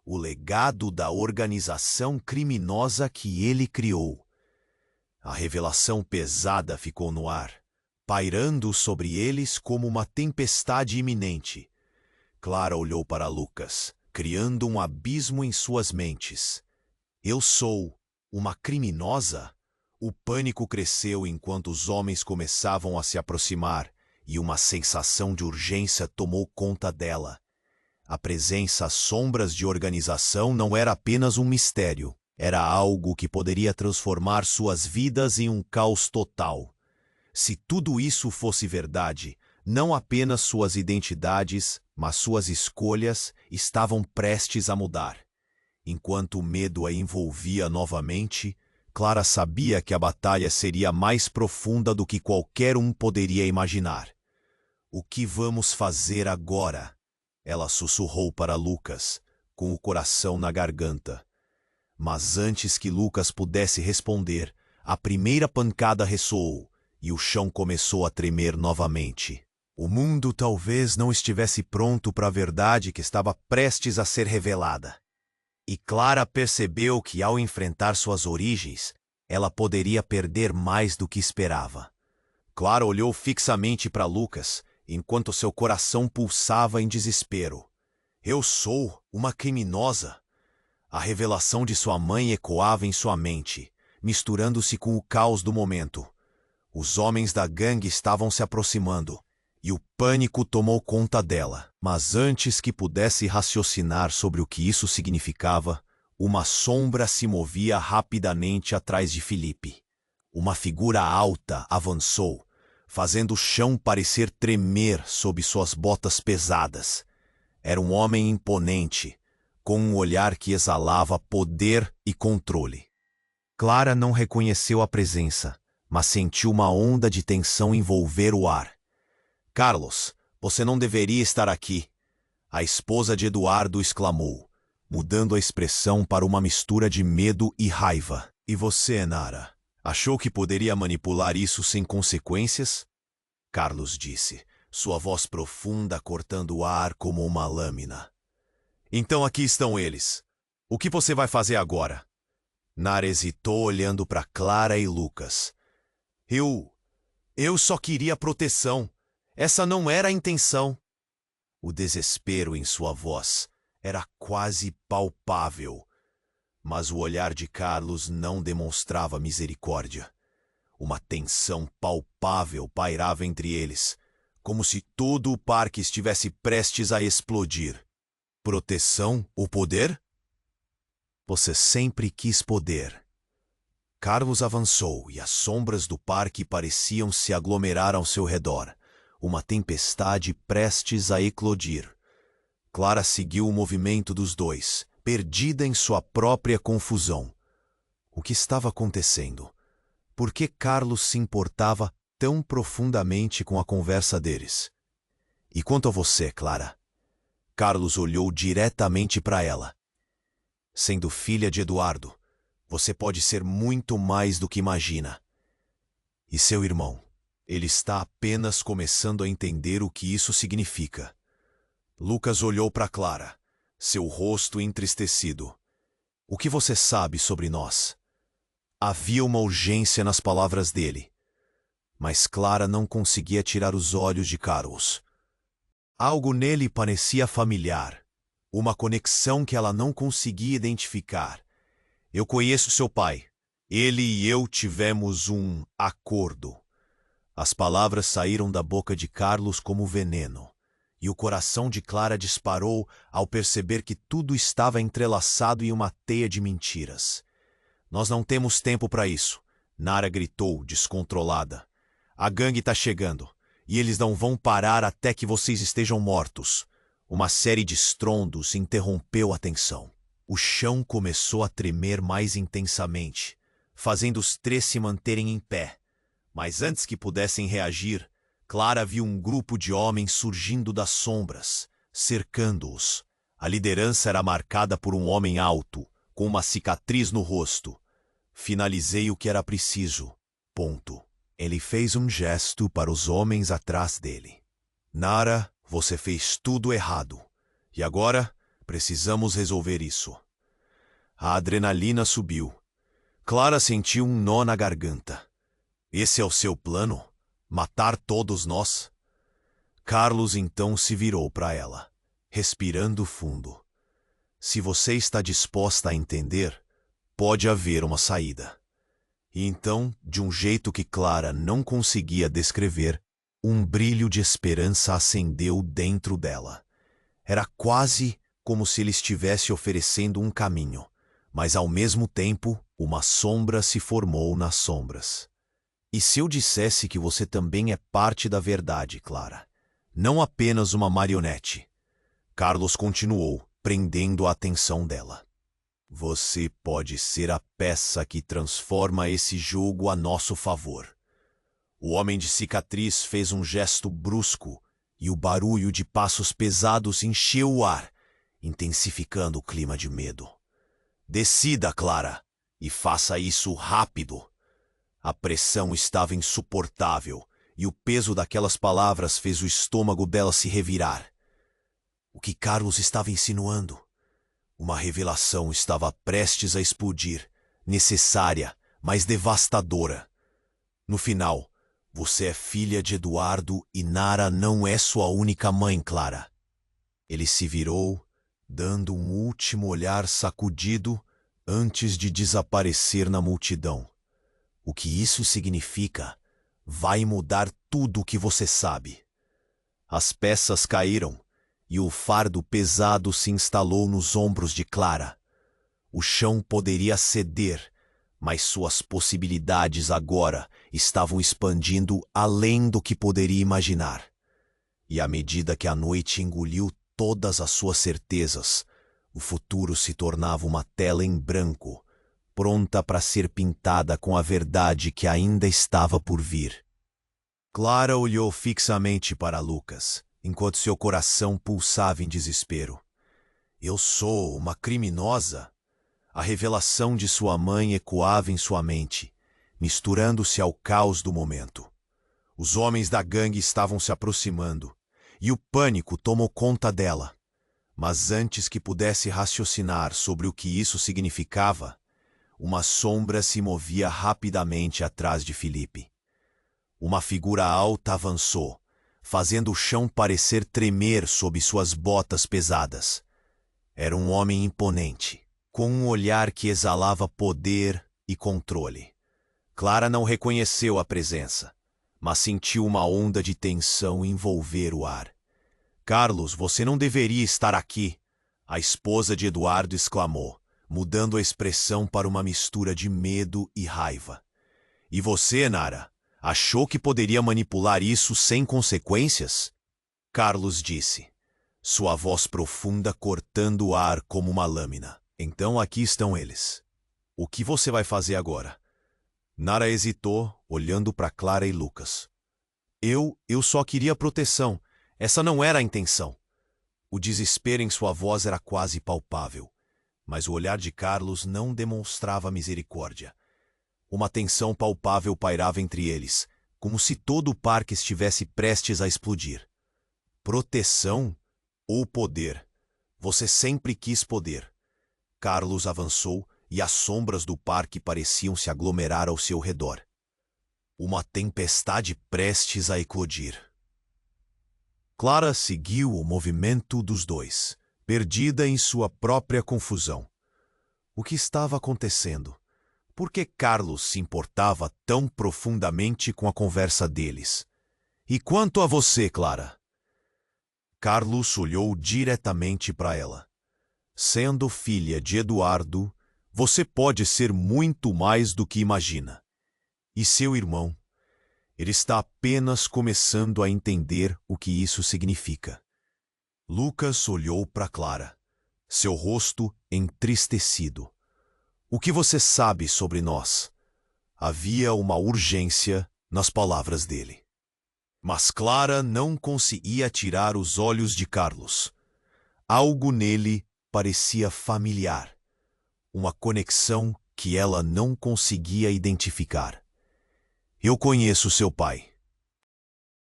O legado da organização criminosa que ele criou. A revelação pesada ficou no ar, pairando sobre eles como uma tempestade iminente. Clara olhou para Lucas, criando um abismo em suas mentes. Eu sou uma criminosa? O pânico cresceu enquanto os homens começavam a se aproximar e uma sensação de urgência tomou conta dela. A presença às sombras de organização não era apenas um mistério. Era algo que poderia transformar suas vidas em um caos total. Se tudo isso fosse verdade, não apenas suas identidades, mas suas escolhas estavam prestes a mudar. Enquanto o medo a envolvia novamente, Clara sabia que a batalha seria mais profunda do que qualquer um poderia imaginar. O que vamos fazer agora? Ela sussurrou para Lucas, com o coração na garganta. Mas antes que Lucas pudesse responder, a primeira pancada ressoou e o chão começou a tremer novamente. O mundo talvez não estivesse pronto para a verdade que estava prestes a ser revelada. E Clara percebeu que, ao enfrentar suas origens, ela poderia perder mais do que esperava. Clara olhou fixamente para Lucas, enquanto seu coração pulsava em desespero. Eu sou uma criminosa. A revelação de sua mãe ecoava em sua mente, misturando-se com o caos do momento. Os homens da gangue estavam se aproximando, e o pânico tomou conta dela. Mas antes que pudesse raciocinar sobre o que isso significava, uma sombra se movia rapidamente atrás de Felipe. Uma figura alta avançou, fazendo o chão parecer tremer sob suas botas pesadas. Era um homem imponente, com um olhar que exalava poder e controle. Clara não reconheceu a presença, mas sentiu uma onda de tensão envolver o ar. "Carlos, você não deveria estar aqui", a esposa de Eduardo exclamou, mudando a expressão para uma mistura de medo e raiva. "E você, Nara, achou que poderia manipular isso sem consequências?" Carlos disse, sua voz profunda cortando o ar como uma lâmina. "Então aqui estão eles. O que você vai fazer agora?" Nara hesitou olhando para Clara e Lucas. Eu só queria proteção. Essa não era a intenção." O desespero em sua voz era quase palpável, mas o olhar de Carlos não demonstrava misericórdia. Uma tensão palpável pairava entre eles, como se todo o parque estivesse prestes a explodir. "Proteção ou poder?" "Você sempre quis poder." Carlos avançou e as sombras do parque pareciam se aglomerar ao seu redor, uma tempestade prestes a eclodir. Clara seguiu o movimento dos dois, perdida em sua própria confusão. O que estava acontecendo? Por que Carlos se importava tão profundamente com a conversa deles? "E quanto a você, Clara?" Carlos olhou diretamente para ela. "Sendo filha de Eduardo, você pode ser muito mais do que imagina. E seu irmão? Ele está apenas começando a entender o que isso significa." Lucas olhou para Clara, seu rosto entristecido. "O que você sabe sobre nós?" Havia uma urgência nas palavras dele, mas Clara não conseguia tirar os olhos de Carlos. Algo nele parecia familiar, uma conexão que ela não conseguia identificar. "Eu conheço seu pai. Ele e eu tivemos um acordo." As palavras saíram da boca de Carlos como veneno, e o coração de Clara disparou ao perceber que tudo estava entrelaçado em uma teia de mentiras. "Nós não temos tempo para isso", Nara gritou, descontrolada. "A gangue está chegando, e eles não vão parar até que vocês estejam mortos." Uma série de estrondos interrompeu a tensão. O chão começou a tremer mais intensamente, fazendo os três se manterem em pé. Mas antes que pudessem reagir, Clara viu um grupo de homens surgindo das sombras, cercando-os. A liderança era marcada por um homem alto, com uma cicatriz no rosto. "Finalizei o que era preciso. Ponto." Ele fez um gesto para os homens atrás dele. "Nara, você fez tudo errado. E agora, precisamos resolver isso." A adrenalina subiu. Clara sentiu um nó na garganta. "Esse é o seu plano? Matar todos nós?" Carlos então se virou para ela, respirando fundo. "Se você está disposta a entender, pode haver uma saída." E então, de um jeito que Clara não conseguia descrever, um brilho de esperança acendeu dentro dela. Era quase como se ele estivesse oferecendo um caminho, mas ao mesmo tempo, uma sombra se formou nas sombras. "E se eu dissesse que você também é parte da verdade, Clara? Não apenas uma marionete?" Carlos continuou, prendendo a atenção dela. "Você pode ser a peça que transforma esse jogo a nosso favor." O homem de cicatriz fez um gesto brusco e o barulho de passos pesados encheu o ar, intensificando o clima de medo. "Decida, Clara, e faça isso rápido." A pressão estava insuportável e o peso daquelas palavras fez o estômago dela se revirar. O que Carlos estava insinuando? Uma revelação estava prestes a explodir, necessária, mas devastadora. No final, você é filha de Eduardo e Nara não é sua única mãe, Clara. Ele se virou, dando um último olhar sacudido antes de desaparecer na multidão. "O que isso significa? vai mudar tudo o que você sabe. As peças caíram e o fardo pesado se instalou nos ombros de Clara. O chão poderia ceder, mas suas possibilidades agora estavam expandindo além do que poderia imaginar. E à medida que a noite engoliu todas as suas certezas, o futuro se tornava uma tela em branco, pronta para ser pintada com a verdade que ainda estava por vir. Clara olhou fixamente para Lucas, enquanto seu coração pulsava em desespero. Eu sou uma criminosa? A revelação de sua mãe ecoava em sua mente, misturando-se ao caos do momento. Os homens da gangue estavam se aproximando, e o pânico tomou conta dela. Mas antes que pudesse raciocinar sobre o que isso significava, uma sombra se movia rapidamente atrás de Felipe. Uma figura alta avançou, fazendo o chão parecer tremer sob suas botas pesadas. Era um homem imponente, com um olhar que exalava poder e controle. Clara não reconheceu a presença, mas sentiu uma onda de tensão envolver o ar. Carlos, você não deveria estar aqui, a esposa de Eduardo exclamou, mudando a expressão para uma mistura de medo e raiva. E você, Nara, achou que poderia manipular isso sem consequências? Carlos disse, sua voz profunda cortando o ar como uma lâmina. Então aqui estão eles. O que você vai fazer agora? Nara hesitou, olhando para Clara e Lucas. Eu só queria proteção. Essa não era a intenção. O desespero em sua voz era quase palpável, mas o olhar de Carlos não demonstrava misericórdia. Uma tensão palpável pairava entre eles, como se todo o parque estivesse prestes a explodir. Proteção ou poder? Você sempre quis poder. Carlos avançou e as sombras do parque pareciam se aglomerar ao seu redor. Uma tempestade prestes a eclodir. Clara seguiu o movimento dos dois, perdida em sua própria confusão. O que estava acontecendo? Por que Carlos se importava tão profundamente com a conversa deles? E quanto a você, Clara? Carlos olhou diretamente para ela. Sendo filha de Eduardo, você pode ser muito mais do que imagina. E seu irmão? Ele está apenas começando a entender o que isso significa. Lucas olhou para Clara, seu rosto entristecido. O que você sabe sobre nós? Havia uma urgência nas palavras dele. Mas Clara não conseguia tirar os olhos de Carlos. Algo nele parecia familiar. Uma conexão que ela não conseguia identificar. Eu conheço seu pai.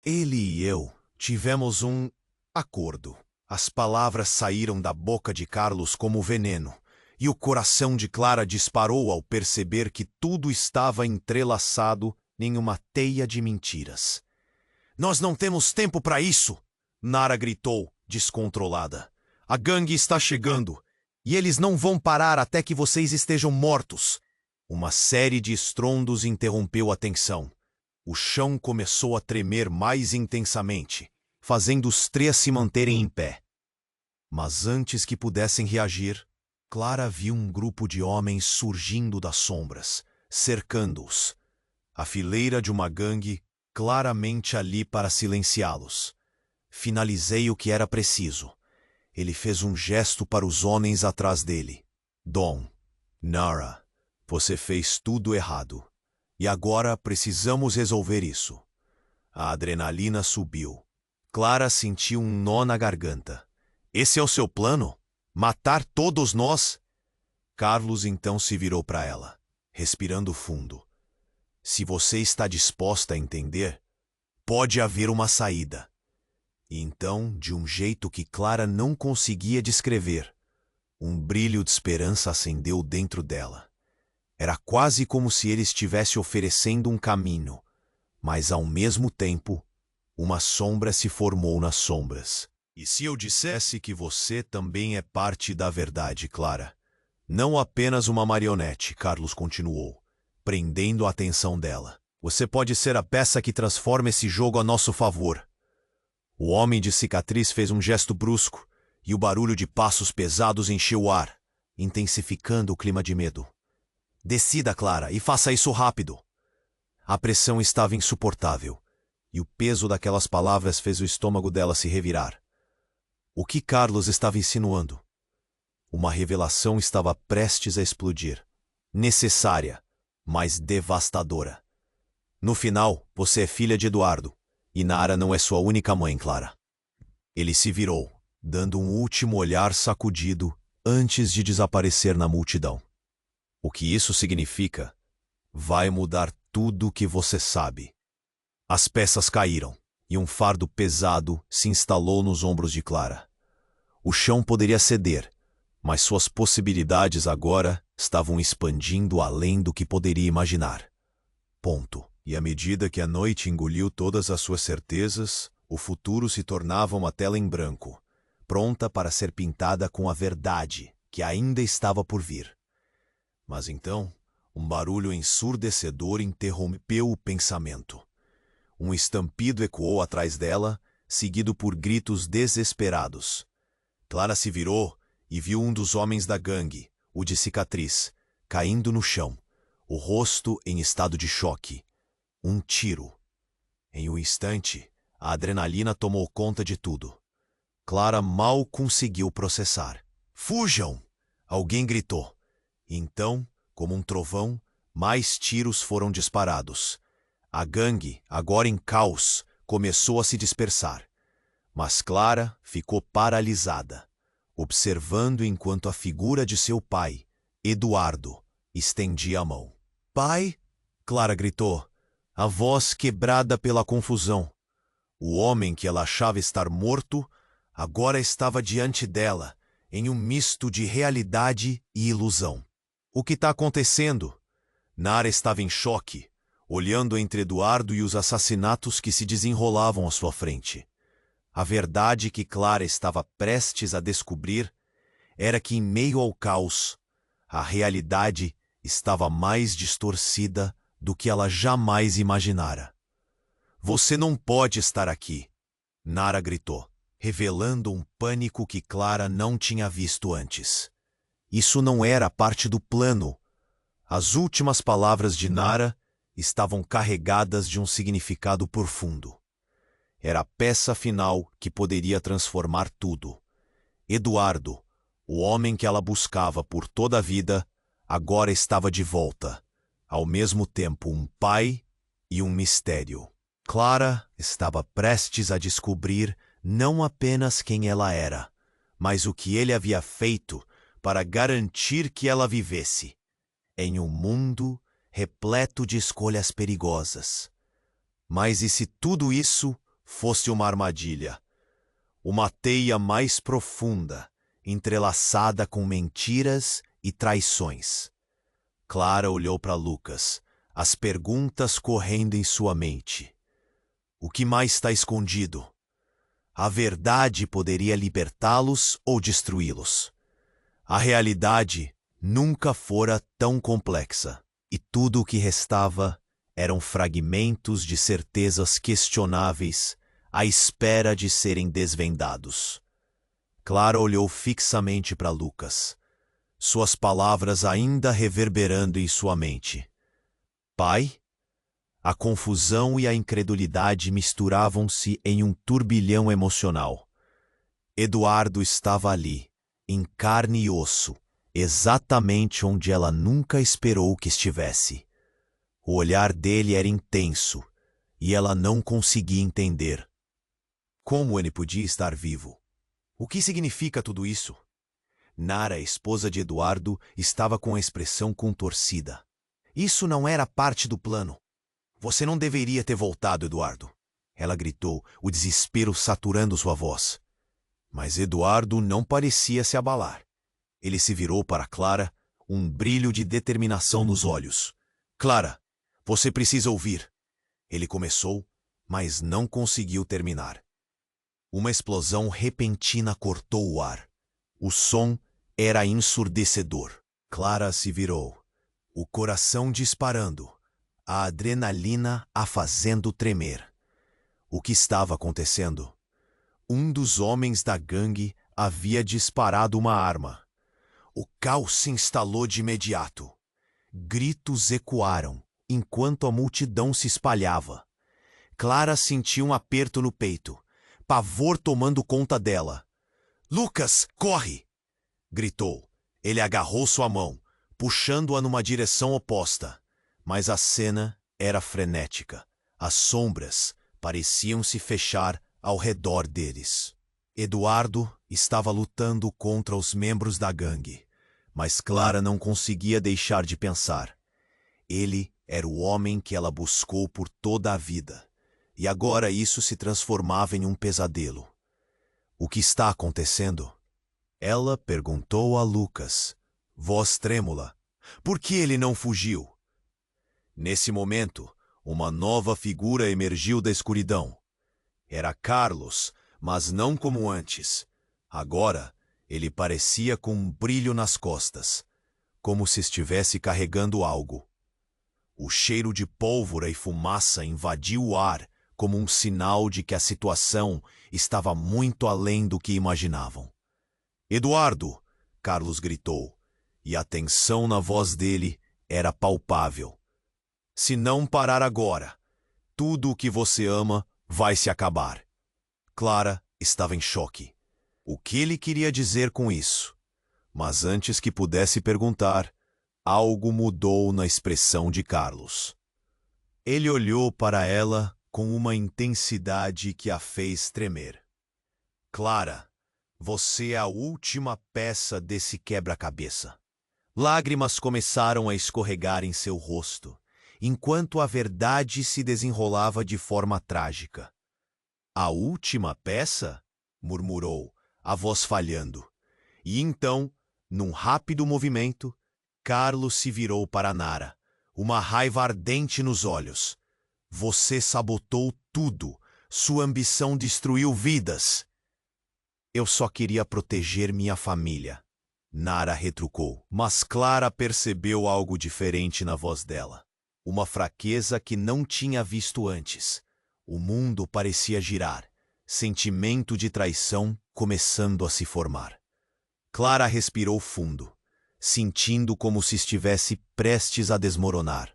Ele e eu tivemos um acordo. As palavras saíram da boca de Carlos como veneno, e o coração de Clara disparou ao perceber que tudo estava entrelaçado em uma teia de mentiras. Nós não temos tempo para isso! Nara gritou, descontrolada. A gangue está chegando, e eles não vão parar até que vocês estejam mortos. Uma série de estrondos interrompeu a tensão. O chão começou a tremer mais intensamente, fazendo os três se manterem em pé. Mas antes que pudessem reagir, Clara viu um grupo de homens surgindo das sombras, cercando-os. A fileira de uma gangue, claramente ali para silenciá-los. Finalizei o que era preciso. Ele fez um gesto para os homens atrás dele. Dom, Nara, você fez tudo errado. E agora precisamos resolver isso. A adrenalina subiu. Clara sentiu um nó na garganta. Esse é o seu plano? Matar todos nós? Carlos então se virou para ela, respirando fundo. Se você está disposta a entender, pode haver uma saída. E então, de um jeito que Clara não conseguia descrever, um brilho de esperança acendeu dentro dela. Era quase como se ele estivesse oferecendo um caminho, mas ao mesmo tempo, uma sombra se formou nas sombras. E se eu dissesse que você também é parte da verdade, Clara? Não apenas uma marionete, Carlos continuou, prendendo a atenção dela. Você pode ser a peça que transforma esse jogo a nosso favor. O homem de cicatriz fez um gesto brusco e o barulho de passos pesados encheu o ar, intensificando o clima de medo. Decida, Clara, e faça isso rápido. A pressão estava insuportável e o peso daquelas palavras fez o estômago dela se revirar. O que Carlos estava insinuando? Uma revelação estava prestes a explodir. Necessária, mas devastadora. No final, você é filha de Eduardo, e Nara não é sua única mãe, Clara. Ele se virou, dando um último olhar sacudido antes de desaparecer na multidão. O que isso significa? Vai mudar tudo o que você sabe. As peças caíram, e um fardo pesado se instalou nos ombros de Clara. O chão poderia ceder, mas suas possibilidades agora estavam expandindo além do que poderia imaginar. Ponto. E à medida que a noite engoliu todas as suas certezas, o futuro se tornava uma tela em branco, pronta para ser pintada com a verdade que ainda estava por vir. Mas então, um barulho ensurdecedor interrompeu o pensamento. Um estampido ecoou atrás dela, seguido por gritos desesperados. Clara se virou e viu um dos homens da gangue, o de cicatriz, caindo no chão, o rosto em estado de choque. Um tiro. Em um instante, a adrenalina tomou conta de tudo. Clara mal conseguiu processar. "Fujam!" Alguém gritou. Então, como um trovão, mais tiros foram disparados. A gangue, agora em caos, começou a se dispersar. Mas Clara ficou paralisada, observando enquanto a figura de seu pai, Eduardo, estendia a mão. "Pai!" Clara gritou, a voz quebrada pela confusão. O homem que ela achava estar morto, agora estava diante dela, em um misto de realidade e ilusão. "O que está acontecendo?" Nara estava em choque, olhando entre Eduardo e os assassinatos que se desenrolavam à sua frente. A verdade que Clara estava prestes a descobrir era que, em meio ao caos, a realidade estava mais distorcida do que ela jamais imaginara. "Você não pode estar aqui!" Nara gritou, revelando um pânico que Clara não tinha visto antes. Isso não era parte do plano. As últimas palavras de Nara estavam carregadas de um significado profundo. Era a peça final que poderia transformar tudo. Eduardo, o homem que ela buscava por toda a vida, agora estava de volta. Ao mesmo tempo um pai e um mistério. Clara estava prestes a descobrir não apenas quem ela era, mas o que ele havia feito para garantir que ela vivesse em um mundo repleto de escolhas perigosas. Mas e se tudo isso fosse uma armadilha? Uma teia mais profunda, entrelaçada com mentiras e traições. Clara olhou para Lucas, as perguntas correndo em sua mente. O que mais está escondido? A verdade poderia libertá-los ou destruí-los. A realidade nunca fora tão complexa, e tudo o que restava eram fragmentos de certezas questionáveis à espera de serem desvendados. Clara olhou fixamente para Lucas, suas palavras ainda reverberando em sua mente. "Pai?" A confusão e a incredulidade misturavam-se em um turbilhão emocional. Eduardo estava ali, em carne e osso, exatamente onde ela nunca esperou que estivesse. O olhar dele era intenso, e ela não conseguia entender. Como ele podia estar vivo? O que significa tudo isso? Nara, a esposa de Eduardo, estava com a expressão contorcida. "Isso não era parte do plano. Você não deveria ter voltado, Eduardo." Ela gritou, o desespero saturando sua voz. Mas Eduardo não parecia se abalar. Ele se virou para Clara, um brilho de determinação nos olhos. "Clara, você precisa ouvir." Ele começou, mas não conseguiu terminar. Uma explosão repentina cortou o ar. O som era ensurdecedor. Clara se virou, o coração disparando, a adrenalina a fazendo tremer. O que estava acontecendo? Um dos homens da gangue havia disparado uma arma. O caos se instalou de imediato. Gritos ecoaram, enquanto a multidão se espalhava. Clara sentiu um aperto no peito, pavor tomando conta dela. "Lucas, corre!" gritou. Ele agarrou sua mão, puxando-a numa direção oposta. Mas a cena era frenética. As sombras pareciam se fechar ao redor deles. Eduardo estava lutando contra os membros da gangue, mas Clara não conseguia deixar de pensar. Ele era o homem que ela buscou por toda a vida, e agora isso se transformava em um pesadelo. "O que está acontecendo?" Ela perguntou a Lucas, voz trêmula. "Por que ele não fugiu?" Nesse momento, uma nova figura emergiu da escuridão. Era Carlos, mas não como antes. Agora, ele parecia com um brilho nas costas, como se estivesse carregando algo. O cheiro de pólvora e fumaça invadiu o ar como um sinal de que a situação estava muito além do que imaginavam. "Eduardo!" Carlos gritou, e a tensão na voz dele era palpável. "Se não parar agora, tudo o que você ama vai se acabar." Clara estava em choque. O que ele queria dizer com isso? Mas antes que pudesse perguntar, algo mudou na expressão de Carlos. Ele olhou para ela com uma intensidade que a fez tremer. "Clara, você é a última peça desse quebra-cabeça." Lágrimas começaram a escorregar em seu rosto, enquanto a verdade se desenrolava de forma trágica. "A última peça?" murmurou, a voz falhando. E então, num rápido movimento, Carlos se virou para Nara, uma raiva ardente nos olhos. "Você sabotou tudo. Sua ambição destruiu vidas." "Eu só queria proteger minha família," Nara retrucou. Mas Clara percebeu algo diferente na voz dela. Uma fraqueza que não tinha visto antes. O mundo parecia girar, sentimento de traição começando a se formar. Clara respirou fundo, sentindo como se estivesse prestes a desmoronar.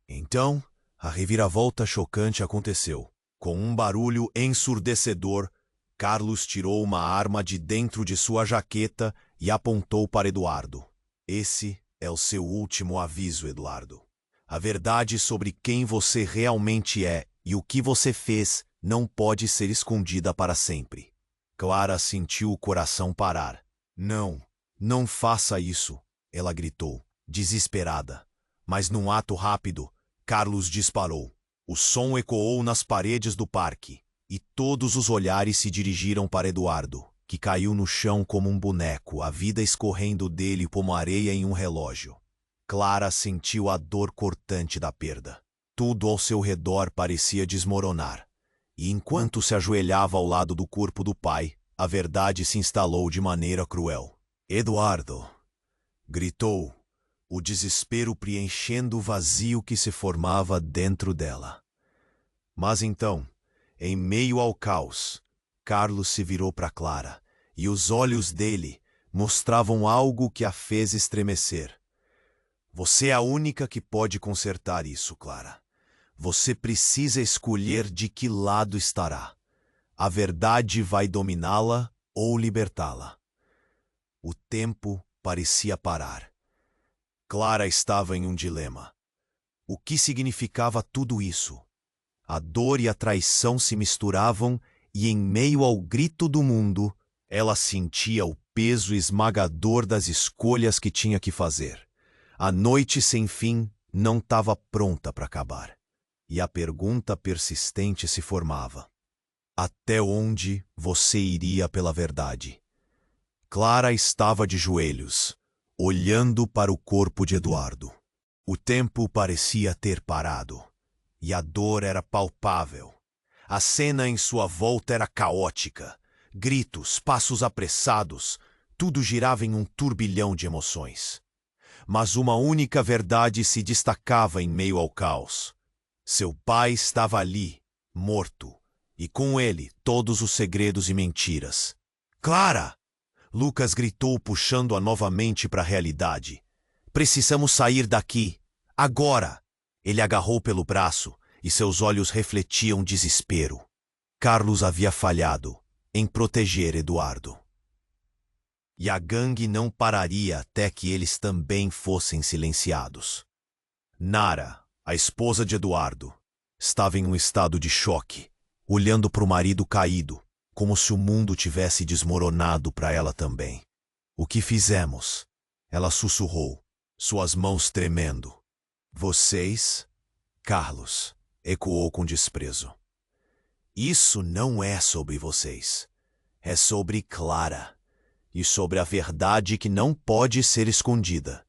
Então, a reviravolta chocante aconteceu. Com um barulho ensurdecedor, Carlos tirou uma arma de dentro de sua jaqueta e apontou para Eduardo. "Esse é o seu último aviso, Eduardo. A verdade sobre quem você realmente é e o que você fez não pode ser escondida para sempre." Clara sentiu o coração parar. "Não, não faça isso," ela gritou, desesperada. Mas num ato rápido, Carlos disparou. O som ecoou nas paredes do parque, e todos os olhares se dirigiram para Eduardo, que caiu no chão como um boneco, a vida escorrendo dele como areia em um relógio. Clara sentiu a dor cortante da perda. Tudo ao seu redor parecia desmoronar. E enquanto se ajoelhava ao lado do corpo do pai, a verdade se instalou de maneira cruel. "Eduardo!" gritou, o desespero preenchendo o vazio que se formava dentro dela. Mas então, em meio ao caos, Carlos se virou para Clara, e os olhos dele mostravam algo que a fez estremecer. "Você é a única que pode consertar isso, Clara. Você precisa escolher de que lado estará. A verdade vai dominá-la ou libertá-la." O tempo parecia parar. Clara estava em um dilema. O que significava tudo isso? A dor e a traição se misturavam e, em meio ao grito do mundo, ela sentia o peso esmagador das escolhas que tinha que fazer. A noite sem fim não estava pronta para acabar. E a pergunta persistente se formava. Até onde você iria pela verdade? Clara estava de joelhos, olhando para o corpo de Eduardo. O tempo parecia ter parado, e a dor era palpável. A cena em sua volta era caótica. Gritos, passos apressados, tudo girava em um turbilhão de emoções. mas uma única verdade se destacava em meio ao caos. Seu pai estava ali, morto, e com ele todos os segredos e mentiras. Clara! Lucas gritou, puxando-a novamente para a realidade. Precisamos sair daqui, agora! Ele agarrou pelo braço e seus olhos refletiam desespero. Carlos havia falhado em proteger Eduardo. E a gangue não pararia até que eles também fossem silenciados. Nara, a esposa de Eduardo, estava em um estado de choque, olhando para o marido caído, como se o mundo tivesse desmoronado para ela também. O que fizemos? Ela sussurrou, suas mãos tremendo. Vocês? Carlos ecoou com desprezo. Isso não é sobre vocês. É sobre Clara. E sobre a verdade que não pode ser escondida.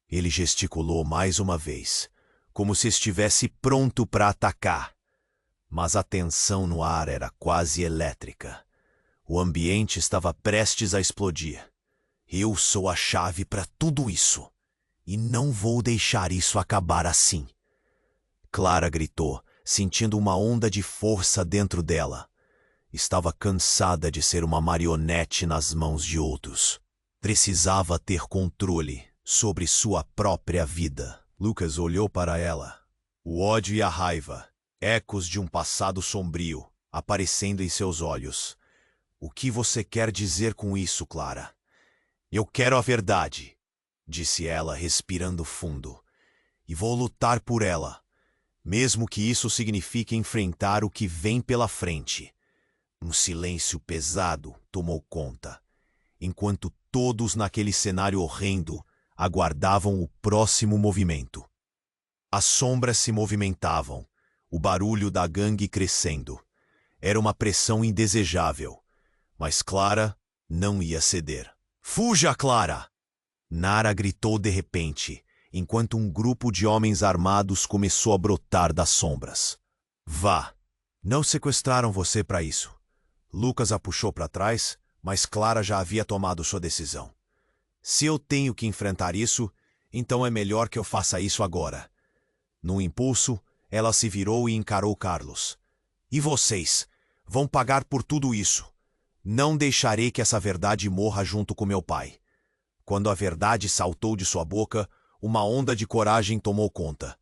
Ele gesticulou mais uma vez, como se estivesse pronto para atacar. Mas a tensão no ar era quase elétrica. O ambiente estava prestes a explodir. Eu sou a chave para tudo isso. E não vou deixar isso acabar assim. Clara gritou, sentindo uma onda de força dentro dela. Estava cansada de ser uma marionete nas mãos de outros. Precisava ter controle sobre sua própria vida. Lucas olhou para ela. O ódio e a raiva, ecos de um passado sombrio, aparecendo em seus olhos. O que você quer dizer com isso, Clara? Eu quero a verdade, disse ela, respirando fundo. E vou lutar por ela, mesmo que isso signifique enfrentar o que vem pela frente. Um silêncio pesado tomou conta, enquanto todos naquele cenário horrendo aguardavam o próximo movimento. As sombras se movimentavam, o barulho da gangue crescendo. Era uma pressão indesejável, mas Clara não ia ceder. Fuja, Clara! Nara gritou de repente, enquanto um grupo de homens armados começou a brotar das sombras. Vá! Não sequestraram você para isso. Lucas a puxou para trás, mas Clara já havia tomado sua decisão. Se eu tenho que enfrentar isso, então é melhor que eu faça isso agora. Num impulso, ela se virou e encarou Carlos. E vocês? Vão pagar por tudo isso. Não deixarei que essa verdade morra junto com meu pai. Quando a verdade saltou de sua boca, uma onda de coragem tomou conta.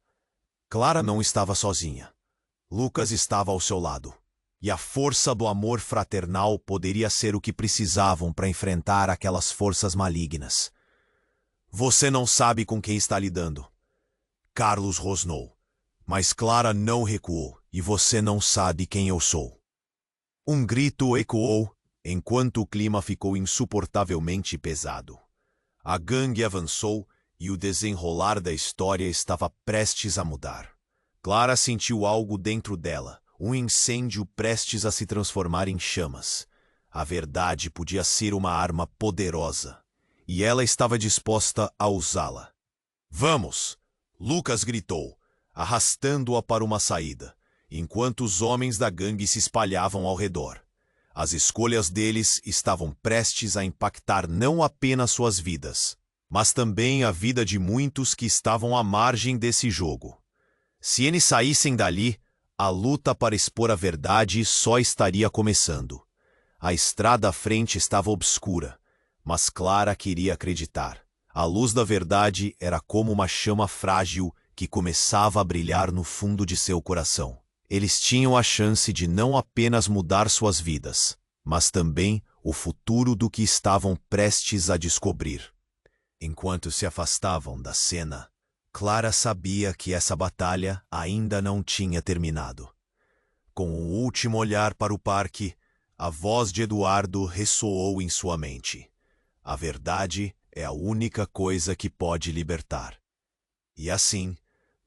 Clara não estava sozinha. Lucas estava ao seu lado. E a força do amor fraternal poderia ser o que precisavam para enfrentar aquelas forças malignas. Você não sabe com quem está lidando. Carlos rosnou. Mas Clara não recuou, e você não sabe quem eu sou. Um grito ecoou, enquanto o clima ficou insuportavelmente pesado. A gangue avançou e o desenrolar da história estava prestes a mudar. Clara sentiu algo dentro dela, um incêndio prestes a se transformar em chamas. A verdade podia ser uma arma poderosa, e ela estava disposta a usá-la. Vamos! Lucas gritou, arrastando-a para uma saída, enquanto os homens da gangue se espalhavam ao redor. As escolhas deles estavam prestes a impactar não apenas suas vidas, mas também a vida de muitos que estavam à margem desse jogo. Se eles saíssem dali, a luta para expor a verdade só estaria começando. A estrada à frente estava obscura, mas Clara queria acreditar. A luz da verdade era como uma chama frágil que começava a brilhar no fundo de seu coração. Eles tinham a chance de não apenas mudar suas vidas, mas também o futuro do que estavam prestes a descobrir. Enquanto se afastavam da cena, Clara sabia que essa batalha ainda não tinha terminado. Com um último olhar para o parque, a voz de Eduardo ressoou em sua mente. A verdade é a única coisa que pode libertar. E assim,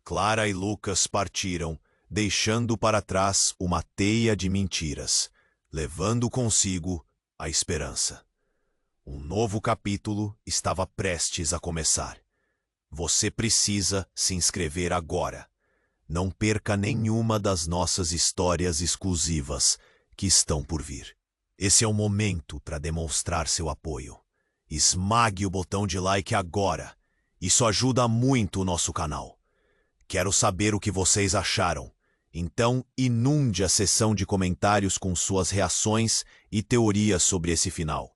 Clara e Lucas partiram, deixando para trás uma teia de mentiras, levando consigo a esperança. Um novo capítulo estava prestes a começar. Você precisa se inscrever agora. Não perca nenhuma das nossas histórias exclusivas que estão por vir. Esse é o momento para demonstrar seu apoio. Esmague o botão de like agora Isso ajuda muito o nosso canal. Quero saber o que vocês acharam. Então, inunde a seção de comentários com suas reações e teorias sobre esse final.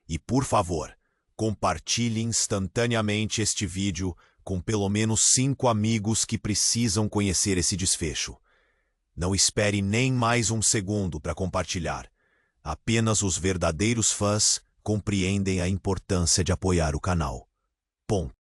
E, por favor, compartilhe instantaneamente este vídeo com pelo menos 5 amigos que precisam conhecer esse desfecho. Não espere nem mais um segundo para compartilhar. Apenas os verdadeiros fãs compreendem a importância de apoiar o canal. Ponto.